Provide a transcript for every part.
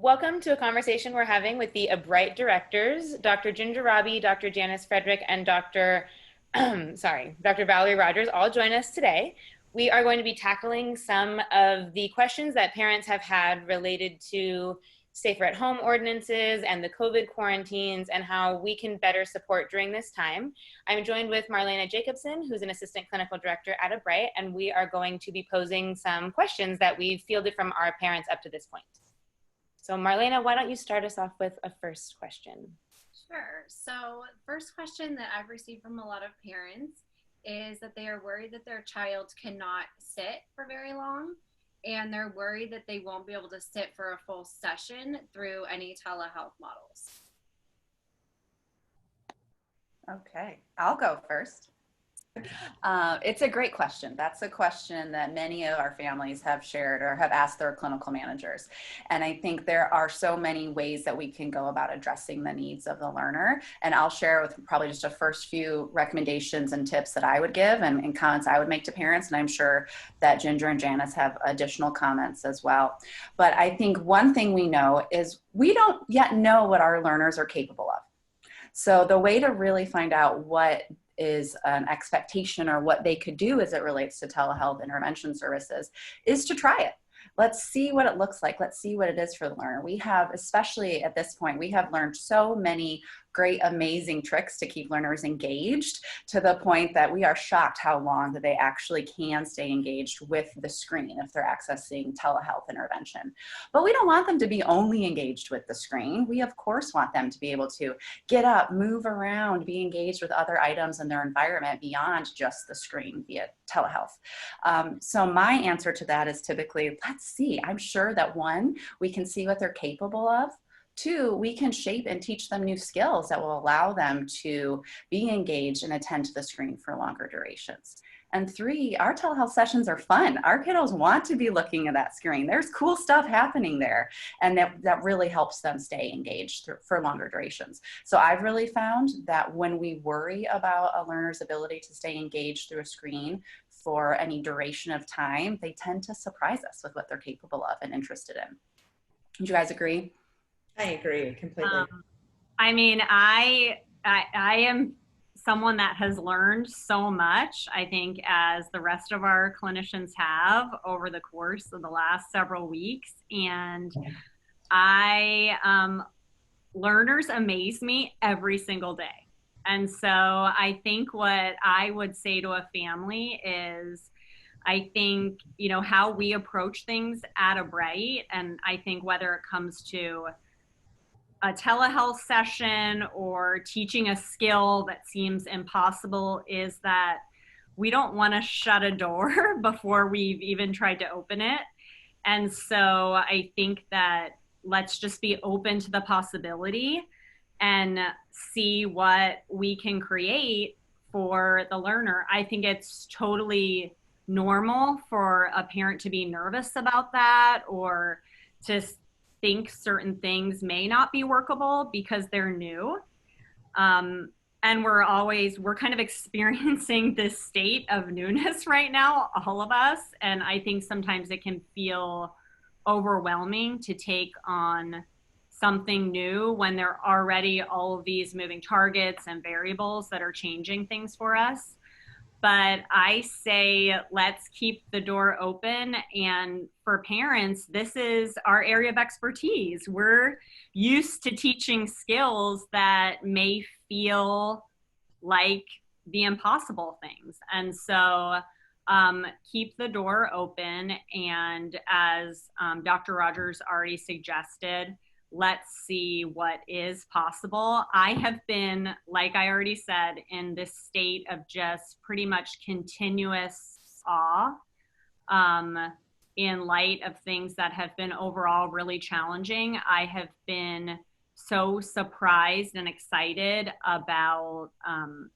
Welcome to a conversation we're having with the ABRITE Directors, Dr. Ginger Raabe, Dr. Janice Frederick, and Dr. Dr. Valerie Rogers all join us today. We are going to be tackling some of the questions that parents have had related to safer at home ordinances and the COVID quarantines and how we can better support during this time. I'm joined with Marlena Jacobson, who's an assistant clinical director at ABRITE, and we are going to be posing some questions that we've fielded from our parents up to this point. So Marlena, why don't you start us off with a first question? Sure. So first question that I've received from a lot of parents is that they are worried that their child cannot sit for very long, and they're worried that they won't be able to sit for a full session through any telehealth models. Okay, I'll go first. It's a great question. That's a question that many of our families have shared or have asked their clinical managers. And I think there are so many ways that we can go about addressing the needs of the learner. And I'll share with probably just a first few recommendations and tips that I would give and comments I would make to parents. And I'm sure that Ginger and Janice have additional comments as well. But I think one thing we know is we don't yet know what our learners are capable of. So the way to really find out what is an expectation or what they could do as it relates to telehealth intervention services is to try it. Let's see what it looks like. Let's see what it is for the learner. We have, especially at this point, we have learned so many great, amazing tricks to keep learners engaged to the point that we are shocked how long that they actually can stay engaged with the screen if they're accessing telehealth intervention. But we don't want them to be only engaged with the screen. We, of course, want them to be able to get up, move around, be engaged with other items in their environment beyond just the screen via telehealth. So my answer to that is typically, let's see. I'm sure that one, we can see what they're capable of. Two, we can shape and teach them new skills that will allow them to be engaged and attend to the screen for longer durations. And three, our telehealth sessions are fun. Our kiddos want to be looking at that screen. There's cool stuff happening there, and that really helps them stay engaged for longer durations. So I've really found that when we worry about a learner's ability to stay engaged through a screen for any duration of time, they tend to surprise us with what they're capable of and interested in. Do you guys agree? I agree completely. I mean, I am someone that has learned so much, I think, as the rest of our clinicians have over the course of the last several weeks. And learners amaze me every single day. And so I think what I would say to a family is, I think, you know, how we approach things at ABRITE, and I think whether it comes to a telehealth session or teaching a skill that seems impossible, is that we don't want to shut a door before we've even tried to open it. And so I think that let's just be open to the possibility and see what we can create for the learner. I think it's totally normal for a parent to be nervous about that, or to think certain things may not be workable because they're new. And we're kind of experiencing this state of newness right now, all of us. And I think sometimes it can feel overwhelming to take on something new when there are already all of these moving targets and variables that are changing things for us. But I say, let's keep the door open. And for parents, this is our area of expertise. We're used to teaching skills that may feel like the impossible things. And so keep the door open. And as Dr. Rogers already suggested, let's see what is possible. I have been, like I already said, in this state of just pretty much continuous awe in light of things that have been overall really challenging. I have been so surprised and excited about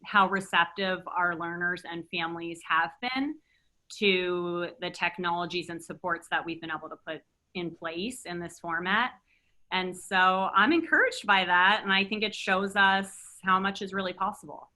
how receptive our learners and families have been to the technologies and supports that we've been able to put in place in this format. And so I'm encouraged by that. And I think it shows us how much is really possible.